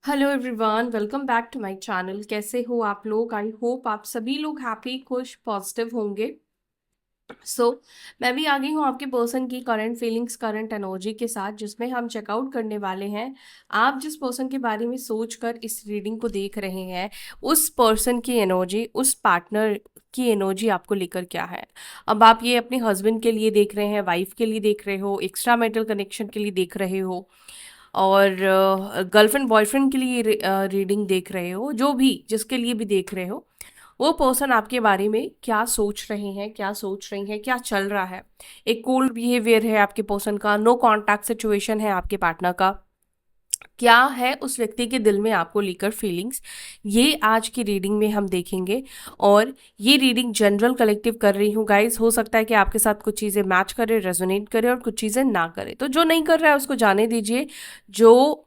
Hello everyone, welcome back to my channel. कैसे हो आप लोग? आई होप आप सभी लोग हैप्पी, खुश, पॉजिटिव होंगे। मैं भी आ गई हूँ आपके पर्सन की करंट फीलिंग्स, करंट एनर्जी के साथ, जिसमें हम चेकआउट करने वाले हैं। आप जिस पर्सन के बारे में सोचकर इस रीडिंग को देख रहे हैं, उस पर्सन की एनर्जी, उस पार्टनर की एनर्जी आपको लेकर क्या है। अब आप ये अपने हस्बैंड के लिए देख रहे हैं, वाइफ के लिए देख रहे हो, एक्स्ट्रा मैरिटल कनेक्शन के लिए देख रहे हो, और गर्लफ्रेंड बॉयफ्रेंड के लिए रीडिंग देख रहे हो, जो भी जिसके लिए भी देख रहे हो, वो पर्सन आपके बारे में क्या सोच रहे हैं, क्या सोच रही हैं, क्या चल रहा है। एक कोल्ड बिहेवियर है आपके पर्सन का, नो कांटेक्ट सिचुएशन है आपके पार्टनर का। क्या है उस व्यक्ति के दिल में आपको लेकर फीलिंग्स, ये आज की रीडिंग में हम देखेंगे। और ये रीडिंग जनरल कलेक्टिव कर रही हूँ गाइस। हो सकता है कि आपके साथ कुछ चीज़ें मैच करे, रेजोनेट करे, और कुछ चीज़ें ना करे, तो जो नहीं कर रहा है उसको जाने दीजिए। जो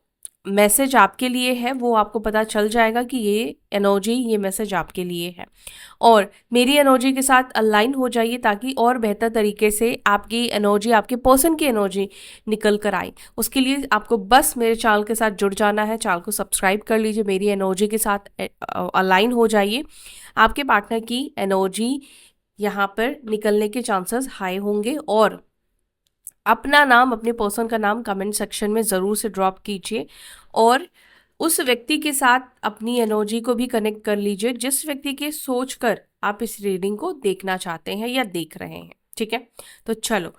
मैसेज आपके लिए है वो आपको पता चल जाएगा कि ये एनर्जी, ये मैसेज आपके लिए है। और मेरी एनर्जी के साथ अलाइन हो जाइए, ताकि और बेहतर तरीके से आपकी एनर्जी, आपके पर्सन की एनर्जी निकल कर आए। उसके लिए आपको बस मेरे चैनल के साथ जुड़ जाना है। चैनल को सब्सक्राइब कर लीजिए, मेरी एनर्जी के साथ अलाइन हो जाइए। आपके पार्टनर की एनर्जी यहाँ पर निकलने के चांसेस हाई होंगे। और अपना नाम, अपने पर्सन का नाम कमेंट सेक्शन में ज़रूर से ड्रॉप कीजिए। और उस व्यक्ति के साथ अपनी एनर्जी को भी कनेक्ट कर लीजिए, जिस व्यक्ति के सोच कर आप इस रीडिंग को देखना चाहते हैं या देख रहे हैं। ठीक है, तो चलो,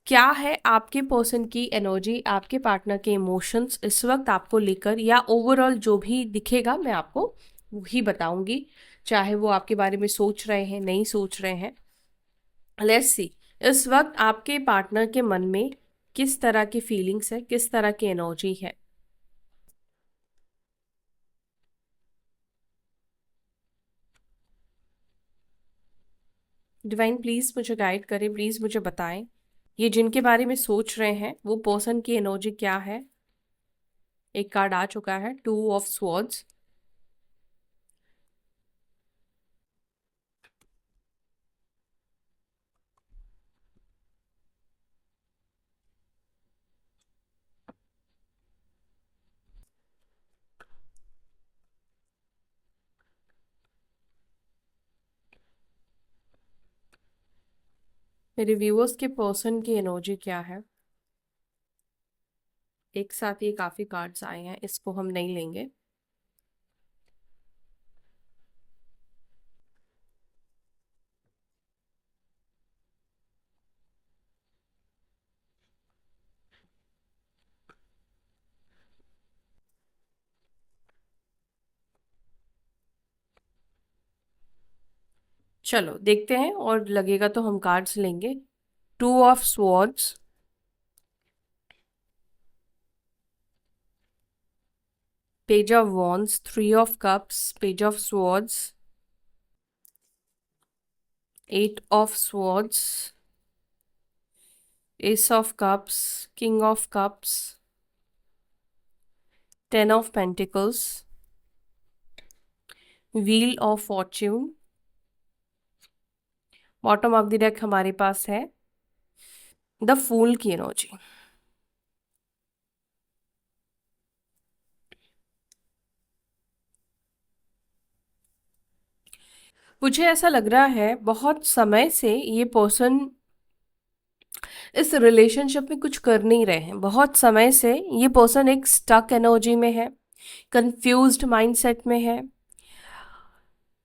क्या है आपके पर्सन की एनर्जी, आपके पार्टनर के इमोशंस इस वक्त आपको लेकर, या ओवरऑल जो भी दिखेगा मैं आपको वही बताऊंगी, चाहे वो आपके बारे में सोच रहे हैं, नहीं सोच रहे हैं। लेट्स सी, इस वक्त आपके पार्टनर के मन में किस तरह की फीलिंग्स है, किस तरह की एनर्जी है। डिवाइन प्लीज मुझे गाइड करें, प्लीज मुझे बताएं, ये जिनके बारे में सोच रहे हैं वो पर्सन की एनर्जी क्या है। एक कार्ड आ चुका है, 2 ऑफ स्वॉर्ड्स। मेरे व्यूअर्स के पर्सन की एनर्जी क्या है। एक साथ ये काफी कार्ड्स आए हैं, इसको हम नहीं लेंगे। चलो देखते हैं, और लगेगा तो हम कार्ड्स लेंगे। 2 of swords, page of wands, 3 of cups, page of swords, 8 of swords, S of cups, king of cups, 10 of pentacles, wheel of Fortune. Bottom of the deck हमारे पास है द फूल की एनर्जी। मुझे ऐसा लग रहा है बहुत समय से ये पर्सन इस रिलेशनशिप में कुछ कर नहीं रहे हैं। बहुत समय से ये पर्सन एक स्टक एनर्जी में है, कंफ्यूज्ड माइंडसेट में है।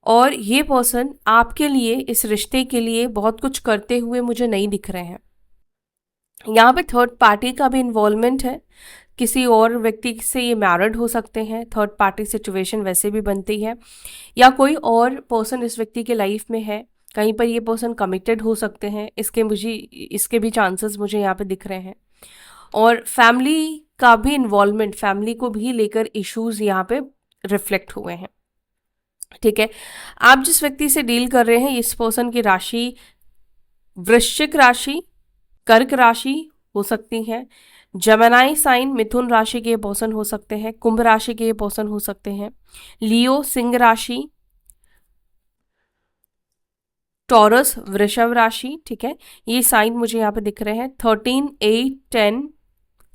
और ये पर्सन आपके लिए, इस रिश्ते के लिए बहुत कुछ करते हुए मुझे नहीं दिख रहे हैं। यहाँ पे थर्ड पार्टी का भी इन्वॉल्वमेंट है। किसी और व्यक्ति से ये मैरिड हो सकते हैं, थर्ड पार्टी सिचुएशन वैसे भी बनती है। या कोई और पर्सन इस व्यक्ति के लाइफ में है, कहीं पर ये पर्सन कमिटेड हो सकते हैं, इसके भी चांसेस मुझे यहाँ पे दिख रहे हैं। और फैमिली का भी इन्वॉल्वमेंट, फैमिली को भी लेकर इश्यूज यहाँ पे रिफ्लेक्ट हुए हैं। ठीक है, आप जिस व्यक्ति से डील कर रहे हैं, इस पर्सन की राशि वृश्चिक राशि, कर्क राशि हो सकती है, जमेनाई साइन मिथुन राशि के पर्सन हो सकते हैं, कुंभ राशि के पर्सन हो सकते हैं, लियो सिंह राशि, टॉरस वृषभ राशि। ठीक है, ये साइन मुझे यहाँ पे दिख रहे हैं। 13, 8, 10,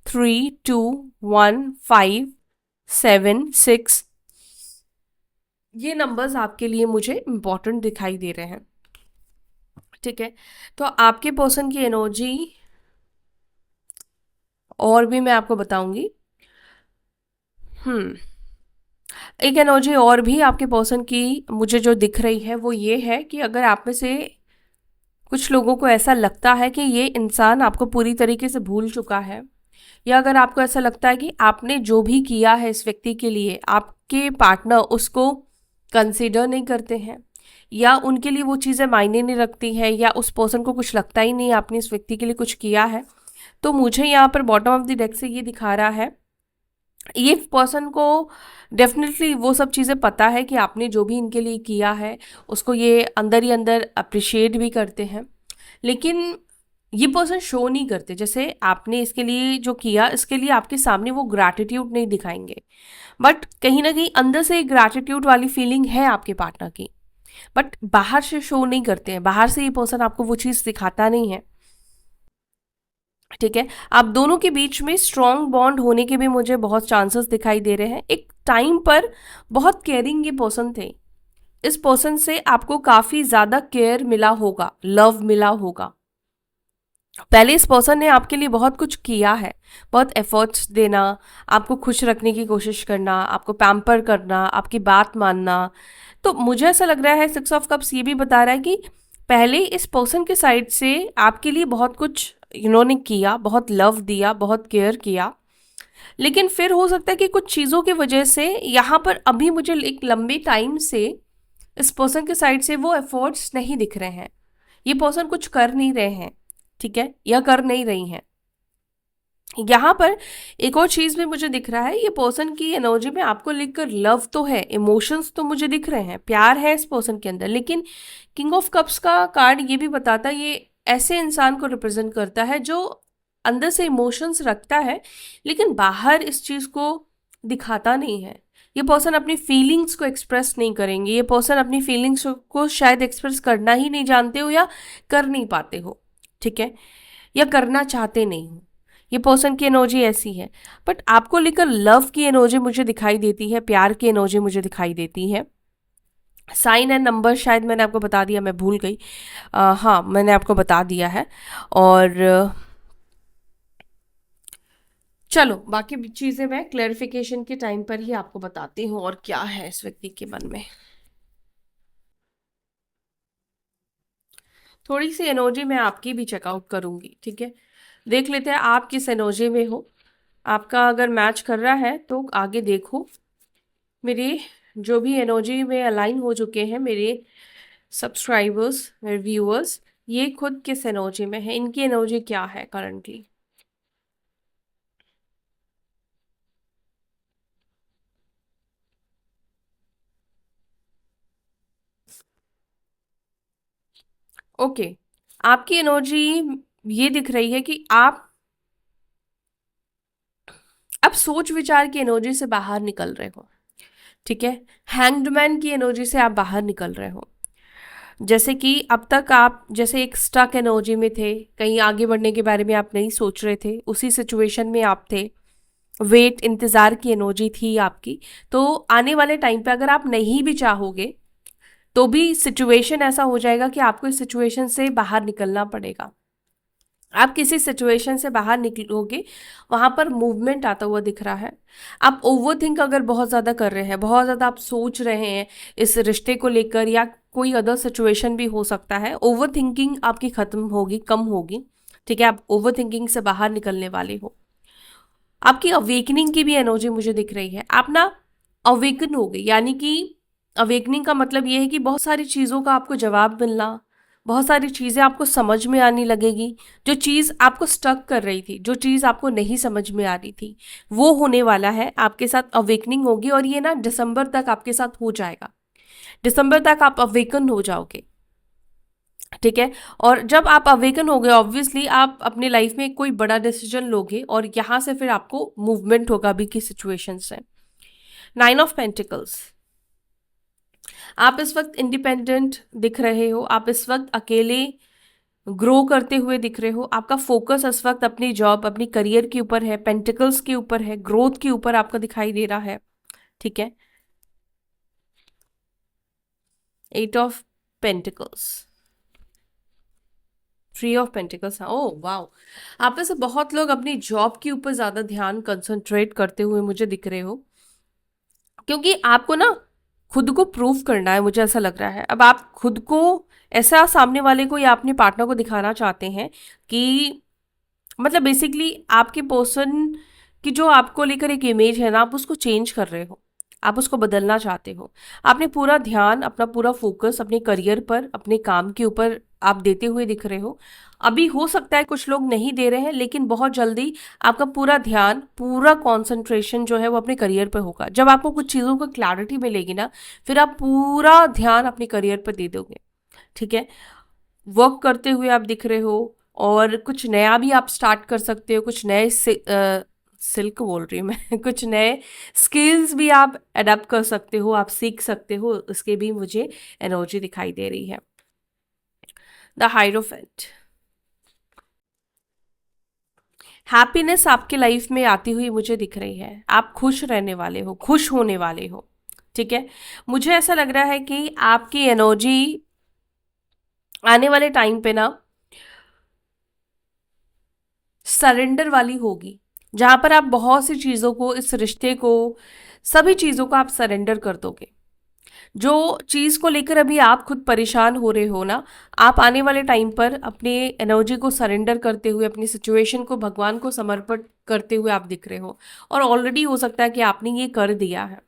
3, 2, 1, 5, 7, 6, ये नंबर्स आपके लिए मुझे इम्पोर्टेंट दिखाई दे रहे हैं। ठीक है, तो आपके पर्सन की एनर्जी और भी मैं आपको बताऊंगी। हम्म एक एनर्जी और भी आपके पर्सन की मुझे जो दिख रही है वो ये है कि अगर आप में से कुछ लोगों को ऐसा लगता है कि ये इंसान आपको पूरी तरीके से भूल चुका है, या अगर आपको ऐसा लगता है कि आपने जो भी किया है इस व्यक्ति के लिए, आपके पार्टनर उसको कंसीडर नहीं करते हैं, या उनके लिए वो चीज़ें मायने नहीं रखती हैं, या उस पर्सन को कुछ लगता ही नहीं आपने इस व्यक्ति के लिए कुछ किया है, तो मुझे यहाँ पर बॉटम ऑफ द डेक से ये दिखा रहा है, ये पर्सन को डेफिनेटली वो सब चीज़ें पता है कि आपने जो भी इनके लिए किया है उसको ये अंदर ही अंदर अप्रिशिएट भी करते हैं, लेकिन ये पर्सन शो नहीं करते। जैसे आपने इसके लिए जो किया, इसके लिए आपके सामने वो ग्रैटिट्यूड नहीं दिखाएंगे, बट कहीं ना कहीं अंदर से ग्रैटिट्यूड वाली फीलिंग है आपके पार्टनर की, बट बाहर से शो नहीं करते हैं, बाहर से ये पर्सन आपको वो चीज़ दिखाता नहीं है। ठीक है, आप दोनों के बीच में स्ट्रॉन्ग बॉन्ड होने के भी मुझे बहुत चांसेस दिखाई दे रहे हैं। एक टाइम पर बहुत केयरिंग ये पर्सन थे, इस पर्सन से आपको काफ़ी ज़्यादा केयर मिला होगा, लव मिला होगा। पहले इस पर्सन ने आपके लिए बहुत कुछ किया है, बहुत एफर्ट्स देना, आपको खुश रखने की कोशिश करना, आपको पैम्पर करना, आपकी बात मानना। तो मुझे ऐसा लग रहा है 6 ऑफ कप्स ये भी बता रहा है कि पहले इस पर्सन के साइड से आपके लिए बहुत कुछ इन्होंने किया, बहुत लव दिया, बहुत केयर किया, लेकिन फिर हो सकता है कि कुछ चीज़ों की वजह से यहाँ पर अभी मुझे एक लंबे टाइम से इस पर्सन के साइड से वो एफर्ट्स नहीं दिख रहे हैं, ये पर्सन कुछ कर नहीं रहे हैं, ठीक है, या कर नहीं रही हैं। यहाँ पर एक और चीज़ भी मुझे दिख रहा है, ये पर्सन की एनर्जी में आपको लेकर लव तो है, इमोशंस तो मुझे दिख रहे हैं, प्यार है इस पर्सन के अंदर, लेकिन किंग ऑफ कप्स का कार्ड ये भी बताता है ये ऐसे इंसान को रिप्रेजेंट करता है जो अंदर से इमोशंस रखता है, लेकिन बाहर इस चीज़ को दिखाता नहीं है। ये पर्सन अपनी फीलिंग्स को एक्सप्रेस नहीं करेंगे, ये पर्सन अपनी फीलिंग्स को शायद एक्सप्रेस करना ही नहीं जानते हो, या कर नहीं पाते हो, ठीक है, या करना चाहते नहीं हो। ये पर्सन की एनर्जी ऐसी है, बट आपको लेकर लव की एनर्जी मुझे दिखाई देती है, प्यार की एनर्जी मुझे दिखाई देती है। साइन एंड नंबर शायद मैंने आपको बता दिया, मैं भूल गई। हाँ, मैंने आपको बता दिया है। और चलो बाकी चीज़ें मैं क्लैरिफिकेशन के टाइम पर ही आपको बताती हूँ और क्या है इस व्यक्ति के मन में। थोड़ी सी एनर्जी मैं आपकी भी चेकआउट करूँगी, ठीक है, देख लेते हैं आप किस एनर्जी में हो। आपका अगर मैच कर रहा है तो आगे देखो, मेरे जो भी एनर्जी में अलाइन हो चुके हैं मेरे सब्सक्राइबर्स, मेरे व्यूअर्स, ये खुद किस एनर्जी में है, इनकी एनर्जी क्या है करंटली। ओके, आपकी एनर्जी ये दिख रही है कि आप अब सोच विचार की एनर्जी से बाहर निकल रहे हो, ठीक है, हैंग्ड की एनर्जी से आप बाहर निकल रहे हो। जैसे कि अब तक आप जैसे एक स्टक एनर्जी में थे, कहीं आगे बढ़ने के बारे में आप नहीं सोच रहे थे, उसी सिचुएशन में आप थे, वेट इंतज़ार की एनर्जी थी आपकी। तो आने वाले टाइम पे अगर आप नहीं भी चाहोगे तो भी सिचुएशन ऐसा हो जाएगा कि आपको इस सिचुएशन से बाहर निकलना पड़ेगा। आप किसी सिचुएशन से बाहर निकलोगे, वहाँ पर मूवमेंट आता हुआ दिख रहा है। आप ओवर थिंक अगर बहुत ज़्यादा कर रहे हैं, बहुत ज़्यादा आप सोच रहे हैं इस रिश्ते को लेकर, या कोई अदर सिचुएशन भी हो सकता है, ओवर थिंकिंग आपकी ख़त्म होगी, कम होगी, ठीक है, आप ओवर थिंकिंग से बाहर निकलने वाले हो। आपकी अवेकनिंग की भी एनर्जी मुझे दिख रही है, आप ना अवेकन हो गए, यानी कि अवेकनिंग का मतलब ये है कि बहुत सारी चीज़ों का आपको जवाब मिलना, बहुत सारी चीज़ें आपको समझ में आने लगेगी, जो चीज़ आपको स्टक कर रही थी, जो चीज़ आपको नहीं समझ में आ रही थी, वो होने वाला है, आपके साथ अवेकनिंग होगी, और ये ना दिसंबर तक आपके साथ हो जाएगा, दिसंबर तक आप अवेकन हो जाओगे, ठीक है। और जब आप अवेकन हो गए, ऑब्वियसली आप अपनी लाइफ में कोई बड़ा डिसीजन लोगे, और यहाँ से फिर आपको मूवमेंट होगा अभी की सिचुएशन से। 9 ऑफ पेंटिकल्स, आप इस वक्त इंडिपेंडेंट दिख रहे हो, आप इस वक्त अकेले ग्रो करते हुए दिख रहे हो। आपका फोकस इस वक्त अपनी जॉब, अपनी करियर के ऊपर है, पेंटिकल्स के ऊपर है, ग्रोथ के ऊपर आपका दिखाई दे रहा है। ठीक है, 8 of pentacles, 3 of pentacles. Oh wow, आप में से बहुत लोग अपनी जॉब के ऊपर ज्यादा ध्यान कंसंट्रेट करते हुए मुझे दिख रहे हो, क्योंकि आपको ना खुद को प्रूव करना है, मुझे ऐसा लग रहा है। अब आप खुद को ऐसा सामने वाले को या अपने पार्टनर को दिखाना चाहते हैं कि मतलब बेसिकली आपके पर्सन की जो आपको लेकर एक इमेज है ना, आप उसको चेंज कर रहे हो, आप उसको बदलना चाहते हो। आपने पूरा ध्यान, अपना पूरा फोकस अपने करियर पर, अपने काम के ऊपर आप देते हुए दिख रहे हो। अभी हो सकता है कुछ लोग नहीं दे रहे हैं, लेकिन बहुत जल्दी आपका पूरा ध्यान, पूरा कंसंट्रेशन जो है वो अपने करियर पर होगा। जब आपको कुछ चीज़ों को क्लैरिटी मिलेगी ना, फिर आप पूरा ध्यान अपने करियर पर दे दोगे। ठीक है, वर्क करते हुए आप दिख रहे हो, और कुछ नया भी आप स्टार्ट कर सकते हो, कुछ नए सिल्क बोल रही हूँ मैं कुछ नए स्किल्स भी आप अडेप्ट कर सकते हो, आप सीख सकते हो, उसके भी मुझे एनर्जी दिखाई दे रही है। द हाइरोफेंट, हैप्पीनेस आपके लाइफ में आती हुई मुझे दिख रही है। आप खुश रहने वाले हो, खुश होने वाले हो। ठीक है, मुझे ऐसा लग रहा है कि आपकी एनर्जी आने वाले टाइम पे ना सरेंडर वाली होगी, जहां पर आप बहुत सी चीज़ों को, इस रिश्ते को, सभी चीज़ों को आप सरेंडर कर दोगे। जो चीज़ को लेकर अभी आप खुद परेशान हो रहे हो ना, आप आने वाले टाइम पर अपने एनर्जी को सरेंडर करते हुए, अपनी सिचुएशन को भगवान को समर्पित करते हुए आप दिख रहे हो। और ऑलरेडी हो सकता है कि आपने ये कर दिया है।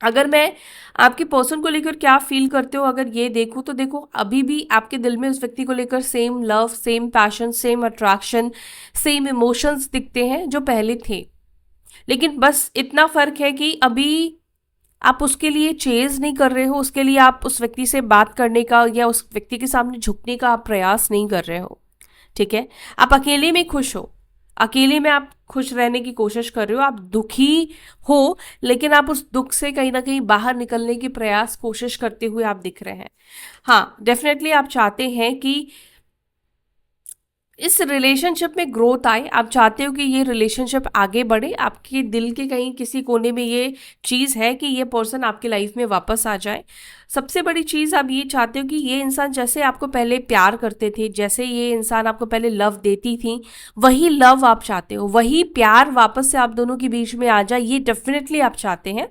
अगर मैं आपके पर्सन को लेकर क्या फील करते हो अगर ये देखूं, तो देखो अभी भी आपके दिल में उस व्यक्ति को लेकर same love, same passion, same attraction, same emotions दिखते हैं जो पहले थे। लेकिन बस इतना फर्क है कि अभी आप उसके लिए चेज नहीं कर रहे हो, उसके लिए आप उस व्यक्ति से बात करने का या उस व्यक्ति के सामने झुकने का आप प्रयास नहीं कर रहे हो। ठीक है, आप अकेले में खुश हो, अकेले में आप खुश रहने की कोशिश कर रहे हो, आप दुखी हो, लेकिन आप उस दुख से कहीं ना कहीं बाहर निकलने की प्रयास, कोशिश करते हुए आप दिख रहे हैं। हाँ, डेफिनेटली आप चाहते हैं कि इस रिलेशनशिप में ग्रोथ आए, आप चाहते हो कि ये रिलेशनशिप आगे बढ़े, आपके दिल के कहीं किसी कोने में ये चीज़ है कि ये पर्सन आपकी लाइफ में वापस आ जाए। सबसे बड़ी चीज़ आप ये चाहते हो कि ये इंसान जैसे आपको पहले प्यार करते थे, जैसे ये इंसान आपको पहले लव देती थी, वही लव आप चाहते हो, वही प्यार वापस से आप दोनों के बीच में आ जाए, ये डेफिनेटली आप चाहते हैं।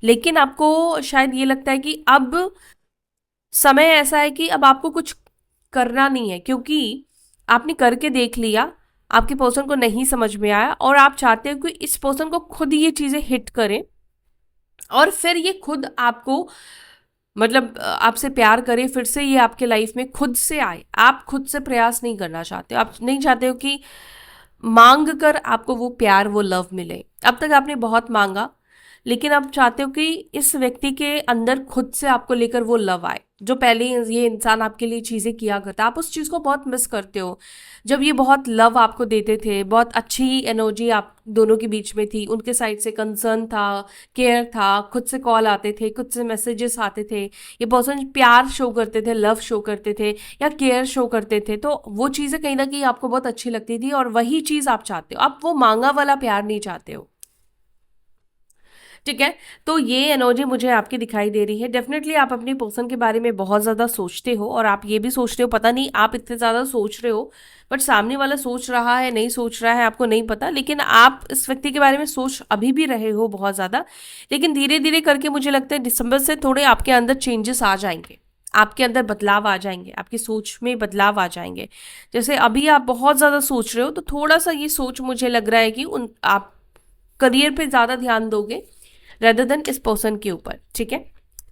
लेकिन आपको शायद ये लगता है कि अब समय ऐसा है कि अब आपको कुछ करना नहीं है, क्योंकि आपने करके देख लिया, आपके पर्सन को नहीं समझ में आया, और आप चाहते हो कि इस पर्सन को खुद ये चीज़ें हिट करें, और फिर ये खुद आपको मतलब आपसे प्यार करे, फिर से ये आपके लाइफ में खुद से आए। आप खुद से प्रयास नहीं करना चाहते हो, आप नहीं चाहते हो कि मांग कर आपको वो प्यार, वो लव मिले। अब तक आपने बहुत मांगा, लेकिन आप चाहते हो कि इस व्यक्ति के अंदर खुद से आपको लेकर वो लव आए, जो पहले ये इंसान आपके लिए चीज़ें किया करता। आप उस चीज़ को बहुत मिस करते हो, जब ये बहुत लव आपको देते थे, बहुत अच्छी एनर्जी आप दोनों के बीच में थी, उनके साइड से कंसर्न था, केयर था, खुद से कॉल आते थे, खुद से मैसेजेस आते थे, ये पर्सन प्यार शो करते थे, लव शो करते थे, या केयर शो करते थे, तो वो चीज़ें कहीं ना कहीं आपको बहुत अच्छी लगती थी, और वही चीज़ आप चाहते हो। आप वो मांगा वाला प्यार नहीं चाहते हो। ठीक है, तो ये एनर्जी मुझे आपकी दिखाई दे रही है। डेफिनेटली आप अपनी पर्सन के बारे में बहुत ज़्यादा सोचते हो, और आप ये भी सोचते हो, पता नहीं आप इतने ज़्यादा सोच रहे हो, बट सामने वाला सोच रहा है नहीं सोच रहा है आपको नहीं पता, लेकिन आप इस व्यक्ति के बारे में सोच अभी भी रहे हो बहुत ज़्यादा। लेकिन धीरे धीरे करके मुझे लगता है दिसंबर से थोड़े आपके अंदर चेंजेस आ जाएंगे, आपके अंदर बदलाव आ जाएंगे, आपकी सोच में बदलाव आ जाएंगे। जैसे अभी आप बहुत ज़्यादा सोच रहे हो, तो थोड़ा सा ये सोच मुझे लग रहा है कि उन आप करियर पे ज़्यादा ध्यान दोगे रेदर देन इस पर्सन के ऊपर। ठीक है,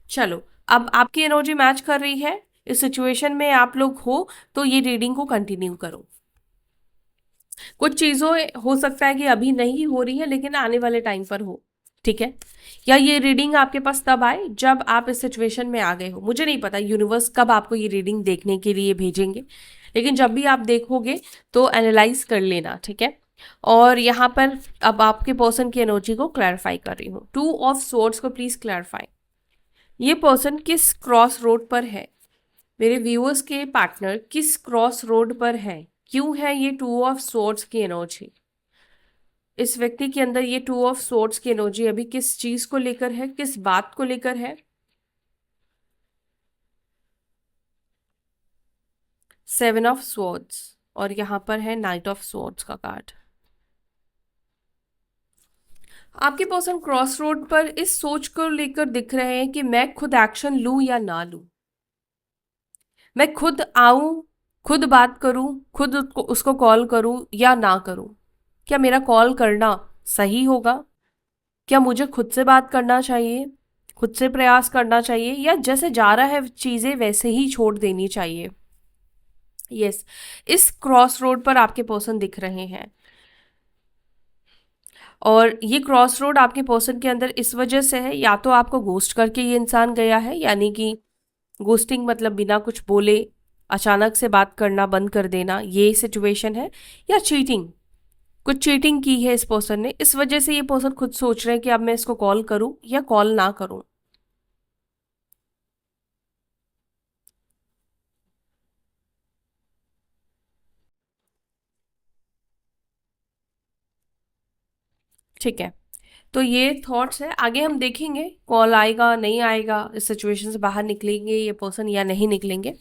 चलो, अब आपकी एनर्जी मैच कर रही है, इस सिचुएशन में आप लोग हो, तो ये रीडिंग को कंटिन्यू करो। कुछ चीज़ों हो सकता है कि अभी नहीं हो रही है, लेकिन आने वाले टाइम पर हो। ठीक है, या ये रीडिंग आपके पास तब आए जब आप इस सिचुएशन में आ गए हो। मुझे नहीं पता यूनिवर्स कब आपको ये रीडिंग देखने के लिए भेजेंगे, लेकिन जब भी आप देखोगे तो एनालाइज कर लेना। ठीक है, और यहाँ पर अब आपके पर्सन की एनर्जी को क्लैरिफाई कर रही हूँ। 2 ऑफ स्वॉर्ड्स को प्लीज क्लैरिफाई। ये पर्सन किस क्रॉस रोड पर है? मेरे व्यूअर्स के पार्टनर किस क्रॉस रोड पर है? क्यों है ये टू ऑफ सोर्ड्स की एनर्जी? इस व्यक्ति के अंदर ये टू ऑफ सोर्ड्स की एनर्जी अभी किस चीज को लेकर है, किस बात को लेकर है? सेवन ऑफ स्वॉर्ड्स और यहाँ पर है नाइट ऑफ स्वॉर्ड्स का कार्ड। आपके पर्सन क्रॉस रोड पर इस सोच को लेकर दिख रहे हैं कि मैं खुद एक्शन लूं या ना लूं, मैं खुद आऊं, खुद बात करूं, खुद उसको कॉल करूं या ना करूं। क्या मेरा कॉल करना सही होगा? क्या मुझे खुद से बात करना चाहिए, खुद से प्रयास करना चाहिए, या जैसे जा रहा है चीजें वैसे ही छोड़ देनी चाहिए? यस, इस क्रॉस रोड पर आपके पर्सन दिख रहे हैं। और ये क्रॉस रोड आपके पर्सन के अंदर इस वजह से है, या तो आपको गोस्ट करके ये इंसान गया है, यानी कि गोस्टिंग मतलब बिना कुछ बोले अचानक से बात करना बंद कर देना, ये सिचुएशन है। या चीटिंग, कुछ चीटिंग की है इस पर्सन ने, इस वजह से ये पर्सन खुद सोच रहे हैं कि अब मैं इसको कॉल करूं या कॉल ना करूं। ठीक है, तो ये थॉट्स है। आगे हम देखेंगे कॉल आएगा नहीं आएगा, इस सिचुएशन से बाहर निकलेंगे ये पर्सन या नहीं निकलेंगे।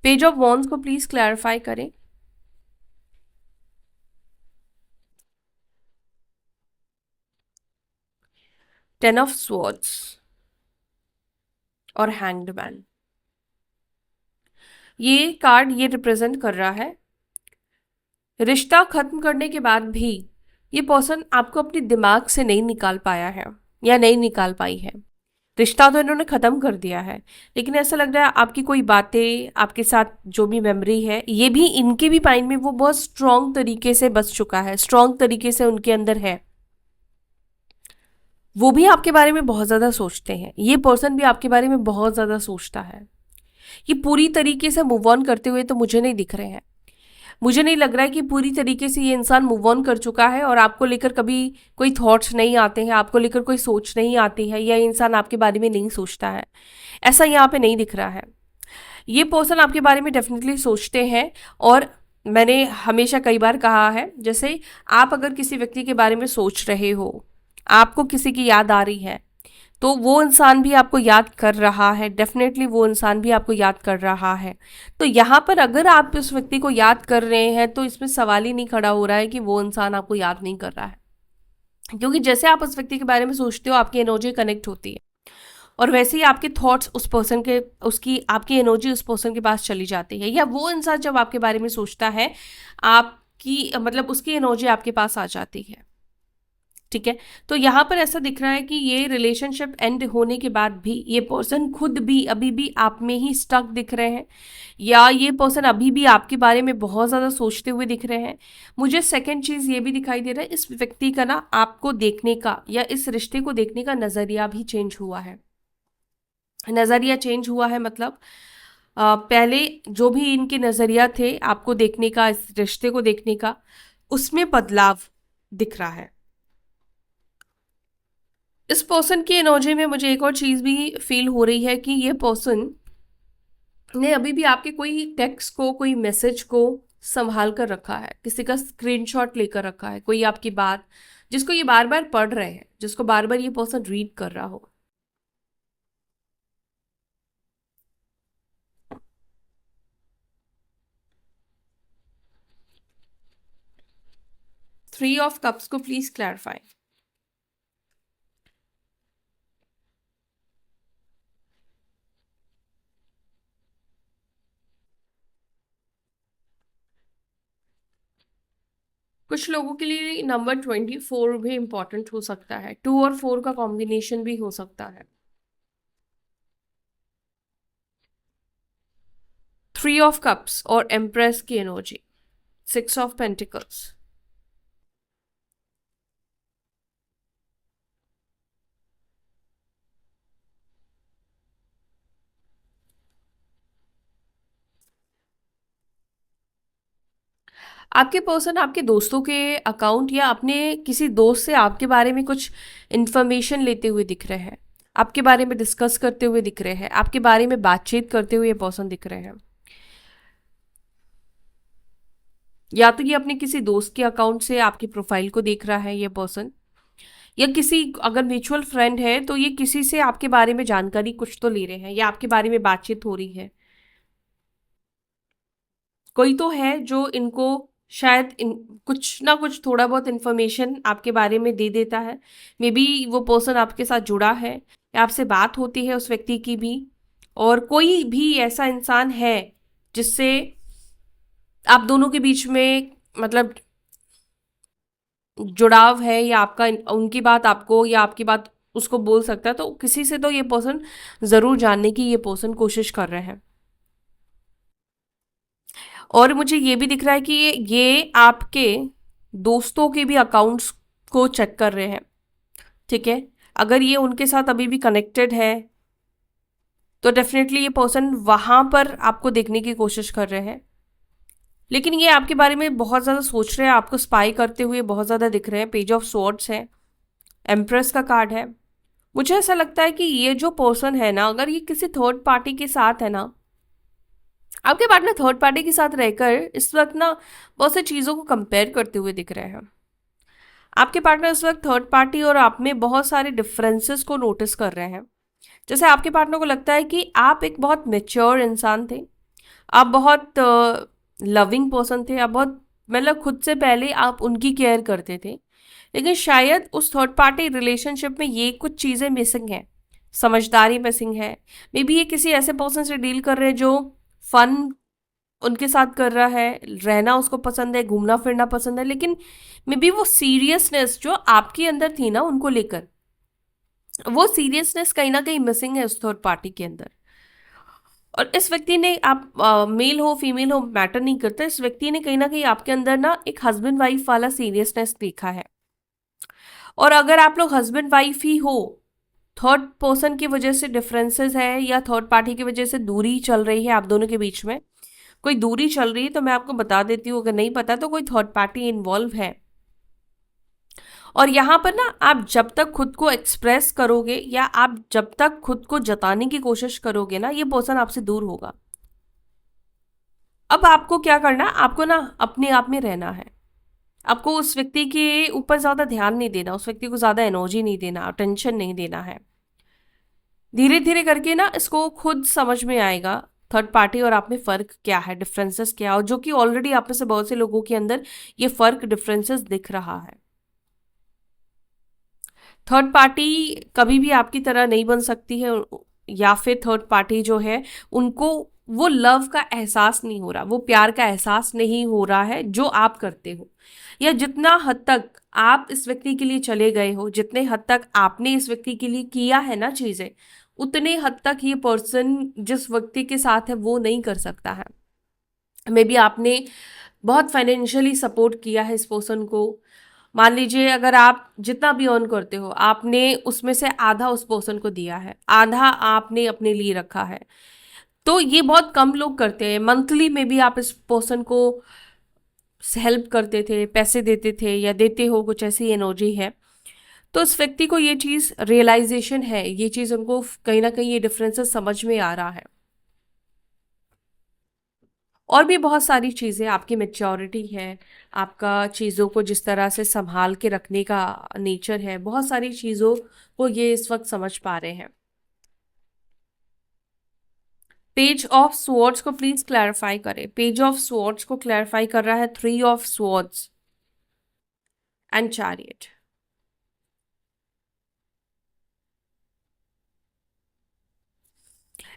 पेज ऑफ वॉन्ड्स को प्लीज क्लैरिफाई करें। टेन ऑफ स्वॉर्ड्स और हैंग्ड मैन। ये कार्ड ये रिप्रेजेंट कर रहा है रिश्ता खत्म करने के बाद भी ये पर्सन आपको अपने दिमाग से नहीं निकाल पाया है या नहीं निकाल पाई है। रिश्ता तो इन्होंने खत्म कर दिया है, लेकिन ऐसा लग रहा है आपकी कोई बातें, आपके साथ जो भी मेमोरी है, ये भी इनके भी माइंड में वो बहुत स्ट्रांग तरीके से बस चुका है, स्ट्रांग तरीके से उनके अंदर है। वो भी आपके बारे में बहुत ज्यादा सोचते हैं, ये पर्सन भी आपके बारे में बहुत ज्यादा सोचता है। ये पूरी तरीके से मूव ऑन करते हुए तो मुझे नहीं दिख रहे हैं। मुझे नहीं लग रहा है कि पूरी तरीके से ये इंसान मूव ऑन कर चुका है और आपको लेकर कभी कोई थॉट्स नहीं आते हैं, आपको लेकर कोई सोच नहीं आती है, या इंसान आपके बारे में नहीं सोचता है, ऐसा यहाँ पे नहीं दिख रहा है। ये पर्सन आपके बारे में डेफिनेटली सोचते हैं। और मैंने हमेशा कई बार कहा है, जैसे आप अगर किसी व्यक्ति के बारे में सोच रहे हो, आपको किसी की याद आ रही है, तो वो इंसान भी आपको याद कर रहा है, डेफिनेटली वो इंसान भी आपको याद कर रहा है। तो यहाँ पर अगर आप उस व्यक्ति को याद कर रहे हैं तो इसमें सवाल ही नहीं खड़ा हो रहा है कि वो इंसान आपको याद नहीं कर रहा है, क्योंकि जैसे आप उस व्यक्ति के बारे में सोचते हो आपकी एनर्जी कनेक्ट होती है, और वैसे ही आपके थॉट्स उस पर्सन के, उसकी आपकी एनर्जी उस पर्सन के पास चली जाती है, या वो इंसान जब आपके बारे में सोचता है आपकी मतलब उसकी एनर्जी आपके पास आ जाती है। ठीक है, तो यहाँ पर ऐसा दिख रहा है कि ये रिलेशनशिप एंड होने के बाद भी ये पर्सन खुद भी अभी भी आप में ही स्टक दिख रहे हैं, या ये पर्सन अभी भी आपके बारे में बहुत ज़्यादा सोचते हुए दिख रहे हैं। मुझे सेकंड चीज़ ये भी दिखाई दे रहा है, इस व्यक्ति का ना आपको देखने का या इस रिश्ते को देखने का नज़रिया भी चेंज हुआ है। नज़रिया चेंज हुआ है मतलब पहले जो भी इनके नज़रिया थे आपको देखने का, इस रिश्ते को देखने का, उसमें बदलाव दिख रहा है। इस पर्सन की एनर्जी में मुझे एक और चीज भी फील हो रही है कि ये पर्सन ने अभी भी आपके कोई टेक्स्ट को, कोई मैसेज को संभाल कर रखा है, किसी का स्क्रीनशॉट लेकर रखा है, कोई आपकी बात जिसको ये बार बार पढ़ रहे हैं, जिसको बार बार ये पर्सन रीड कर रहा हो। थ्री ऑफ कप्स को प्लीज क्लैरिफाई। कुछ लोगों के लिए नंबर 24 भी इंपॉर्टेंट हो सकता है, 2 और 4 का कॉम्बिनेशन भी हो सकता है। थ्री ऑफ कप्स और एम्प्रेस की एनर्जी, 6 ऑफ पेंटिकल्स। आपके पर्सन आपके दोस्तों के अकाउंट या अपने किसी दोस्त से आपके बारे में कुछ इन्फॉर्मेशन लेते हुए दिख रहे हैं। आपके बारे में डिस्कस करते हुए दिख रहे हैं, आपके बारे में बातचीत करते हुए ये पर्सन दिख रहे हैं। या तो ये अपने किसी दोस्त के अकाउंट से आपकी प्रोफाइल को देख रहा है ये पर्सन, या किसी, अगर म्यूचुअल फ्रेंड है तो ये किसी से आपके बारे में जानकारी कुछ तो ले रहे हैं, या आपके बारे में बातचीत हो रही है। कोई तो है जो इनको शायद कुछ ना कुछ थोड़ा बहुत इंफॉर्मेशन आपके बारे में दे देता है। मे बी वो पर्सन आपके साथ जुड़ा है, या आपसे बात होती है उस व्यक्ति की भी, और कोई भी ऐसा इंसान है जिससे आप दोनों के बीच में मतलब जुड़ाव है, या आपका उनकी बात आपको या आपकी बात उसको बोल सकता है। तो किसी से तो ये पर्सन जरूर जानने की ये पर्सन कोशिश कर रहे हैं। और मुझे ये भी दिख रहा है कि ये आपके दोस्तों के भी अकाउंट्स को चेक कर रहे हैं, ठीक है। अगर ये उनके साथ अभी भी कनेक्टेड है तो डेफिनेटली ये पर्सन वहां पर आपको देखने की कोशिश कर रहे हैं। लेकिन ये आपके बारे में बहुत ज़्यादा सोच रहे हैं, आपको स्पाई करते हुए बहुत ज़्यादा दिख रहे हैं। पेज ऑफ स्वॉर्ड्स है, एम्प्रेस का कार्ड है। मुझे ऐसा लगता है कि ये जो पर्सन है ना, अगर ये किसी थर्ड पार्टी के साथ है ना, आपके पार्टनर थर्ड पार्टी के साथ रहकर इस वक्त ना बहुत सी चीज़ों को कंपेयर करते हुए दिख रहे हैं। आपके पार्टनर इस वक्त थर्ड पार्टी और आप में बहुत सारे डिफरेंसेस को नोटिस कर रहे हैं। जैसे आपके पार्टनर को लगता है कि आप एक बहुत मेच्योर इंसान थे, आप बहुत लविंग पर्सन थे, आप बहुत मतलब खुद से पहले आप उनकी केयर करते थे। लेकिन शायद उस थर्ड पार्टी रिलेशनशिप में ये कुछ चीज़ें मिसिंग हैं, समझदारी मिसिंग है। मे बी ये किसी ऐसे पर्सन से डील कर रहे हैं जो फन उनके साथ कर रहा है, रहना उसको पसंद है, घूमना फिरना पसंद है, लेकिन मे बी वो सीरियसनेस जो आपके अंदर थी ना उनको लेकर, वो सीरियसनेस कहीं ना कहीं मिसिंग है उस थर्ड पार्टी के अंदर। और इस व्यक्ति ने, आप मेल हो फीमेल हो मैटर नहीं करता, इस व्यक्ति ने कहीं ना कहीं आपके अंदर ना एक हस्बैंड वाइफ वाला सीरियसनेस देखा है। और अगर आप लोग हस्बैंड वाइफ ही हो, थर्ड पर्सन की वजह से डिफरेंसेस है या थर्ड पार्टी की वजह से दूरी चल रही है आप दोनों के बीच में, कोई दूरी चल रही है, तो मैं आपको बता देती हूँ, अगर नहीं पता तो कोई थर्ड पार्टी इन्वॉल्व है। और यहाँ पर ना आप जब तक खुद को एक्सप्रेस करोगे या आप जब तक खुद को जताने की कोशिश करोगे ना, ये पर्सन आपसे दूर होगा। अब आपको क्या करना, आपको ना अपने आप में रहना है। आपको उस व्यक्ति के ऊपर ज्यादा ध्यान नहीं देना, उस व्यक्ति को ज्यादा एनर्जी नहीं देना, अटेंशन नहीं देना है। धीरे धीरे करके ना इसको खुद समझ में आएगा थर्ड पार्टी और आप में फर्क क्या है, डिफरेंसेस क्या है, और जो कि ऑलरेडी आप में से बहुत से लोगों के अंदर ये फर्क डिफरेंसेस दिख रहा है। थर्ड पार्टी कभी भी आपकी तरह नहीं बन सकती है, या फिर थर्ड पार्टी जो है उनको वो लव का एहसास नहीं हो रहा, वो प्यार का एहसास नहीं हो रहा है जो आप करते हो, या जितना हद तक आप इस व्यक्ति के लिए चले गए हो, जितने हद तक आपने इस व्यक्ति के लिए किया है ना चीजें, उतने हद तक ये पर्सन जिस व्यक्ति के साथ है वो नहीं कर सकता है। मे बी आपने बहुत फाइनेंशियली सपोर्ट किया है इस पर्सन को। मान लीजिए अगर आप जितना भी अर्न करते हो आपने उसमें से आधा उस पर्सन को दिया है, आधा आपने अपने लिए रखा है। तो ये बहुत कम लोग करते हैं। मंथली में भी आप इस पर्सन को हेल्प करते थे, पैसे देते थे या देते हो, कुछ ऐसी एनर्जी है। तो इस व्यक्ति को ये चीज़ रियलाइजेशन है, ये चीज़ उनको कहीं ना कहीं ये डिफरेंसेस समझ में आ रहा है। और भी बहुत सारी चीज़ें, आपकी मेच्योरिटी है, आपका चीज़ों को जिस तरह से संभाल के रखने का नेचर है, बहुत सारी चीज़ों को ये इस वक्त समझ पा रहे हैं। पेज ऑफ स्वॉर्ड्स को प्लीज क्लैरिफाई करें। पेज ऑफ स्वॉर्ड्स को क्लैरिफाई कर रहा है three of swords and chariot.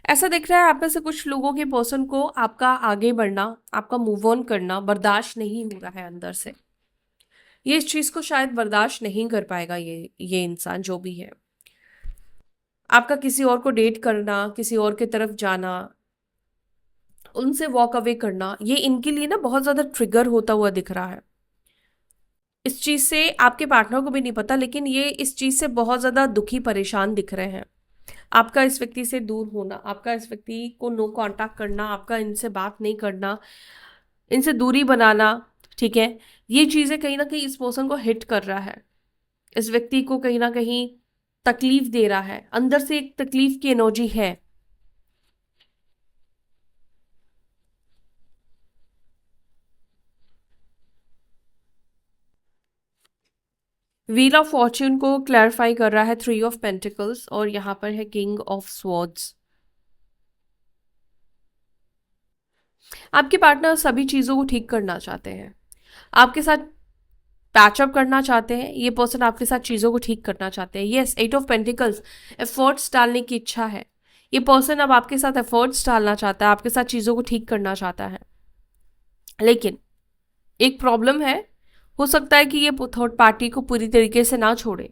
ऐसा दिख रहा है आप में से कुछ लोगों के पर्सन को आपका आगे बढ़ना, आपका मूव ऑन करना बर्दाश्त नहीं हो रहा है अंदर से। ये इस चीज को शायद बर्दाश्त नहीं कर पाएगा ये इंसान जो भी है। आपका किसी और को डेट करना, किसी और की तरफ जाना, उनसे वॉक अवे करना, ये इनके लिए ना बहुत ज्यादा ट्रिगर होता हुआ दिख रहा है। इस चीज से आपके पार्टनर को भी नहीं पता, लेकिन ये इस चीज से बहुत ज्यादा दुखी परेशान दिख रहे हैं। आपका इस व्यक्ति से दूर होना, आपका इस व्यक्ति को नो कांटेक्ट करना, आपका इनसे बात नहीं करना, इनसे दूरी बनाना, ठीक है, ये चीजें कहीं ना कहीं इस पर्सन को हिट कर रहा है। इस व्यक्ति को कहीं ना कहीं तकलीफ दे रहा है, अंदर से एक तकलीफ की एनर्जी है। व्हील ऑफ फॉर्च्यून को क्लैरिफाई कर रहा है 3 ऑफ पेंटिकल्स, और यहां पर है किंग ऑफ स्वॉर्ड्स। आपके पार्टनर सभी चीजों को ठीक करना चाहते हैं, आपके साथ पैचअप करना चाहते हैं। ये पर्सन आपके साथ चीजों को ठीक करना चाहते हैं। यस, 8 ऑफ पेंटिकल्स, एफर्ट्स डालने की इच्छा है। ये पर्सन अब आपके साथ एफर्ट्स डालना चाहता है, आपके साथ चीजों को ठीक करना चाहता है। लेकिन एक प्रॉब्लम है, हो सकता है कि ये थर्ड पार्टी को पूरी तरीके से ना छोड़े,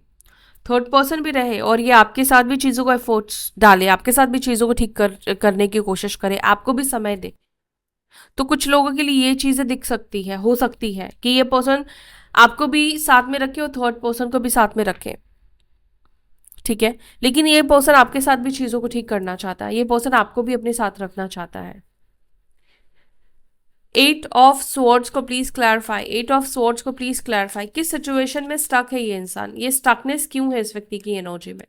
थर्ड पर्सन भी रहे और ये आपके साथ भी चीज़ों को एफर्ट्स डाले, आपके साथ भी चीज़ों को ठीक करने की कोशिश करे, आपको भी समय दे। तो कुछ लोगों के लिए ये चीज़ें दिख सकती है, हो सकती है कि ये पर्सन आपको भी साथ में रखे और थर्ड पर्सन को भी साथ में रखे, ठीक है। लेकिन ये पर्सन आपके साथ भी चीज़ों को ठीक करना चाहता है, ये पर्सन आपको भी अपने साथ रखना चाहता है। 8 ऑफ स्वॉर्ड्स को प्लीज क्लैरिफाई, 8 ऑफ स्वॉर्ड्स को प्लीज क्लैरिफाई, किस सिचुएशन में स्टक है ये इंसान, ये स्टकनेस क्यों है इस व्यक्ति की एनर्जी में।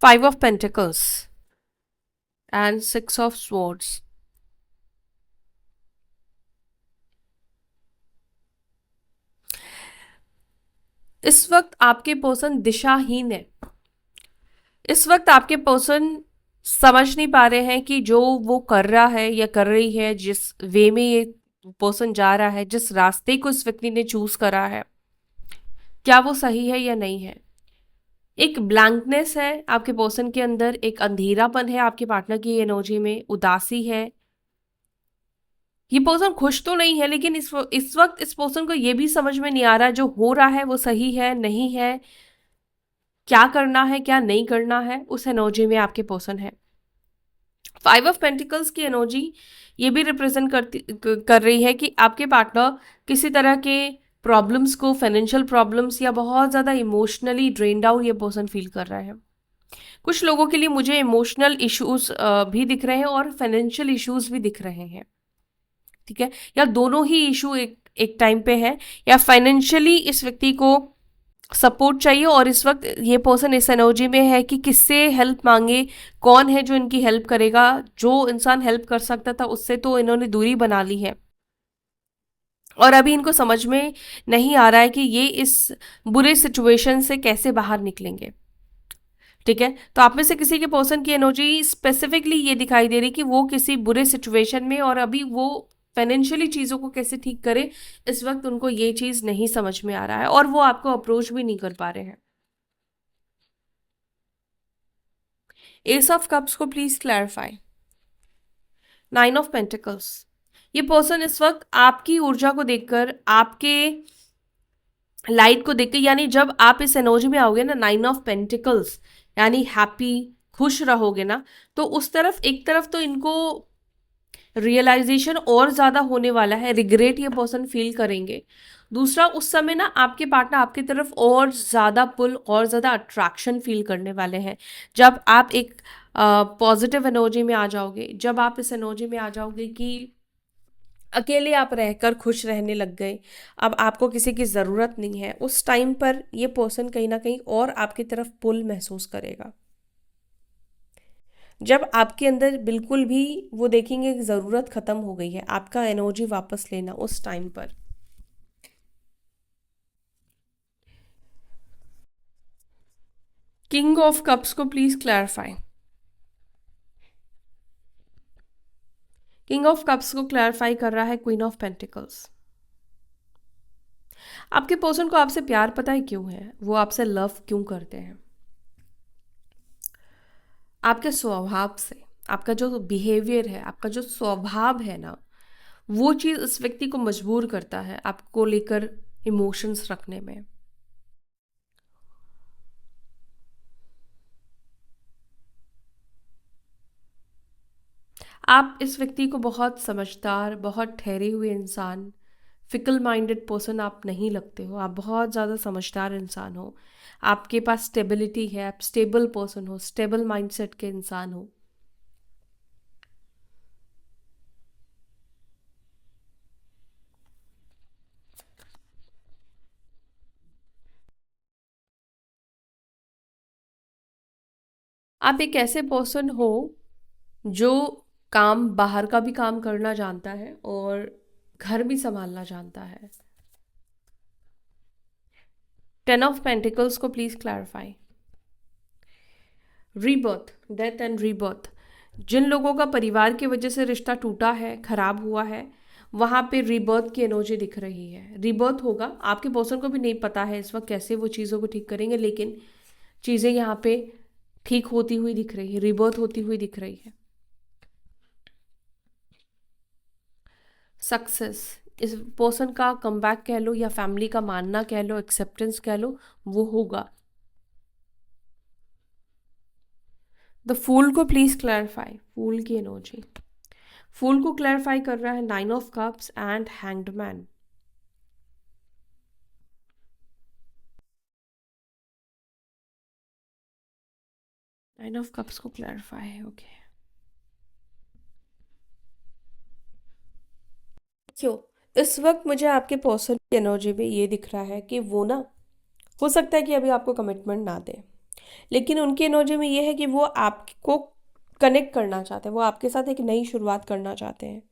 5 of pentacles and 6 of swords. इस वक्त आपके पर्सन दिशाहीन है। इस वक्त आपके पर्सन समझ नहीं पा रहे हैं कि जो वो कर रहा है या कर रही है, जिस वे में ये पर्सन जा रहा है, जिस रास्ते को इस व्यक्ति ने चूज करा है, क्या वो सही है या नहीं है। एक ब्लैंकनेस है आपके पर्सन के अंदर, एक अंधेरापन है आपके पार्टनर की एनर्जी में, उदासी है। ये पर्सन खुश तो नहीं है, लेकिन इस वक्त इस पर्सन को ये भी समझ में नहीं आ रहा है जो हो रहा है वो सही है नहीं है, क्या करना है क्या नहीं करना है। उस एनर्जी में आपके पर्सन है। 5 ऑफ पेंटिकल्स की एनर्जी ये भी रिप्रेजेंट कर रही है कि आपके पार्टनर किसी तरह के प्रॉब्लम्स को, फाइनेंशियल प्रॉब्लम्स या बहुत ज़्यादा इमोशनली ड्रेन्ड आउट ये पर्सन फील कर रहा है। कुछ लोगों के लिए मुझे इमोशनल इश्यूज भी दिख रहे हैं और फाइनेंशियल इश्यूज भी दिख रहे हैं, ठीक है। या दोनों ही इशू एक एक टाइम पे है, या फाइनेंशियली इस व्यक्ति को सपोर्ट चाहिए और इस वक्त ये पर्सन इस एनर्जी में है कि किससे हेल्प मांगे, कौन है जो इनकी हेल्प करेगा। जो इंसान हेल्प कर सकता था उससे तो इन्होंने दूरी बना ली है, और अभी इनको समझ में नहीं आ रहा है कि ये इस बुरे सिचुएशन से कैसे बाहर निकलेंगे, ठीक है। तो आप में से किसी के पर्सन की एनर्जी स्पेसिफिकली ये दिखाई दे रही कि वो किसी बुरे सिचुएशन में, और अभी वो फाइनेंशियली चीज़ों को कैसे ठीक करे, इस वक्त उनको ये चीज़ नहीं समझ में आ रहा है और वो आपको अप्रोच भी नहीं कर पा रहे हैं। एस ऑफ कप्स को प्लीज क्लैरिफाई। 9 ऑफ पेंटिकल्स, ये पर्सन इस वक्त आपकी ऊर्जा को देखकर, आपके लाइट को देखकर, यानी जब आप इस एनर्जी में आओगे ना 9 ऑफ पेंटिकल्स, यानी हैप्पी, खुश रहोगे ना, तो उस तरफ एक तरफ तो इनको रियलाइजेशन और ज्यादा होने वाला है, रिग्रेट ये पर्सन फील करेंगे। दूसरा, उस समय ना आपके पार्टनर आपकी तरफ और ज्यादा पुल, और ज्यादा अट्रैक्शन फील करने वाले हैं जब आप एक पॉजिटिव एनर्जी में आ जाओगे, जब आप इस एनर्जी में आ जाओगे कि अकेले आप रहकर खुश रहने लग गए, अब आपको किसी की ज़रूरत नहीं है। उस टाइम पर ये पर्सन कहीं ना कहीं और आपकी तरफ पुल महसूस करेगा। जब आपके अंदर बिल्कुल भी वो देखेंगे कि ज़रूरत ख़त्म हो गई है, आपका एनर्जी वापस लेना, उस टाइम पर। किंग ऑफ कप्स को please clarify. King of cups को क्लैरिफाई कर रहा है क्वीन ऑफ पेंटिकल्स। आपके पर्सन को आपसे प्यार पता है क्यों है, वो आपसे लव क्यों करते हैं। आपके स्वभाव से, आपका जो बिहेवियर है, आपका जो स्वभाव है ना, वो चीज़ इस व्यक्ति को मजबूर करता है आपको लेकर इमोशंस रखने में। आप इस व्यक्ति को बहुत समझदार, बहुत ठहरे हुए इंसान, फिकल माइंडेड पर्सन आप नहीं लगते हो। आप बहुत ज़्यादा समझदार इंसान हो, आपके पास स्टेबिलिटी है, आप स्टेबल पर्सन हो, स्टेबल माइंडसेट के इंसान हो। आप एक ऐसे पर्सन हो जो काम, बाहर का भी काम करना जानता है और घर भी संभालना जानता है। 10 ऑफ पेंटिकल्स को please clarify. Rebirth, death and rebirth. जिन लोगों का परिवार की वजह से रिश्ता टूटा है, खराब हुआ है, वहां पे रीबर्थ की एनर्जी दिख रही है। रीबर्थ होगा, आपके पर्सन को भी नहीं पता है इस वक्त कैसे वो चीज़ों को ठीक करेंगे, लेकिन चीज़ें यहाँ पे ठीक होती हुई दिख रही है, रीबर्थ होती हुई दिख रही है। सक्सेस, इस पर्सन का कमबैक कह लो या फैमिली का मानना कह लो, एक्सेप्टेंस कह लो, वो होगा। द फूल को प्लीज क्लैरिफाई, फूल की एनर्जी। फूल को क्लैरिफाई कर रहा है 9 of cups and hanged man. 9 of cups को क्लैरिफाई है, ओके। क्यों, इस वक्त मुझे आपके पर्सन की एनर्जी में ये दिख रहा है कि वो ना, हो सकता है कि अभी आपको कमिटमेंट ना दे, लेकिन उनकी एनर्जी में ये है कि वो आपको कनेक्ट करना चाहते हैं, वो आपके साथ एक नई शुरुआत करना चाहते हैं।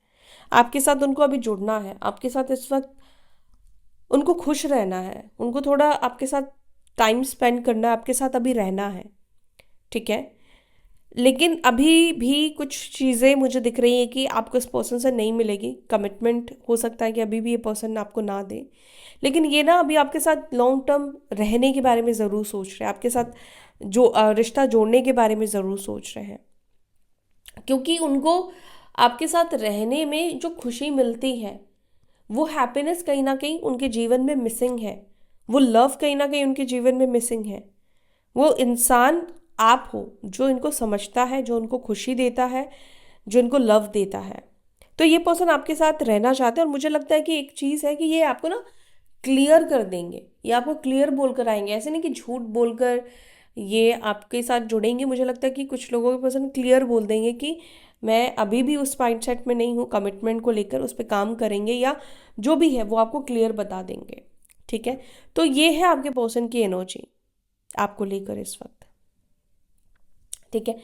आपके साथ उनको अभी जुड़ना है, आपके साथ इस वक्त उनको खुश रहना है, उनको थोड़ा आपके साथ टाइम स्पेंड करना है, आपके साथ अभी रहना है, ठीक है। लेकिन अभी भी कुछ चीज़ें मुझे दिख रही हैं कि आपको इस पर्सन से नहीं मिलेगी कमिटमेंट। हो सकता है कि अभी भी ये पर्सन आपको ना दे, लेकिन ये ना अभी आपके साथ लॉन्ग टर्म रहने के बारे में ज़रूर सोच रहे हैं, आपके साथ जो रिश्ता जोड़ने के बारे में ज़रूर सोच रहे हैं, क्योंकि उनको आपके साथ रहने में जो खुशी मिलती है, वो हैप्पीनेस कहीं ना कहीं उनके जीवन में मिसिंग है, वो लव कहीं ना कहीं उनके जीवन में मिसिंग है। वो इंसान आप हो जो इनको समझता है, जो उनको खुशी देता है, जो इनको लव देता है। तो ये पर्सन आपके साथ रहना चाहते हैं, और मुझे लगता है कि एक चीज़ है कि ये आपको ना क्लियर कर देंगे, ये आपको क्लियर बोलकर आएंगे, ऐसे नहीं कि झूठ बोलकर ये आपके साथ जुड़ेंगे। मुझे लगता है कि कुछ लोगों के पर्सन क्लियर बोल देंगे कि मैं अभी भी उस माइंडसेट में नहीं हूँ, कमिटमेंट को लेकर उस पर काम करेंगे, या जो भी है वो आपको क्लियर बता देंगे, ठीक है। तो ये है आपके पर्सन की एनर्जी आपको लेकर इस वक्त, ठीक है।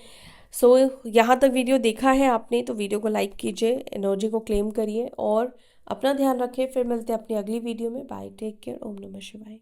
सो यहाँ तक वीडियो देखा है आपने तो वीडियो को लाइक कीजिए, एनर्जी को क्लेम करिए और अपना ध्यान रखें। फिर मिलते हैं अपनी अगली वीडियो में। बाय, टेक केयर, ओम नमः शिवाय।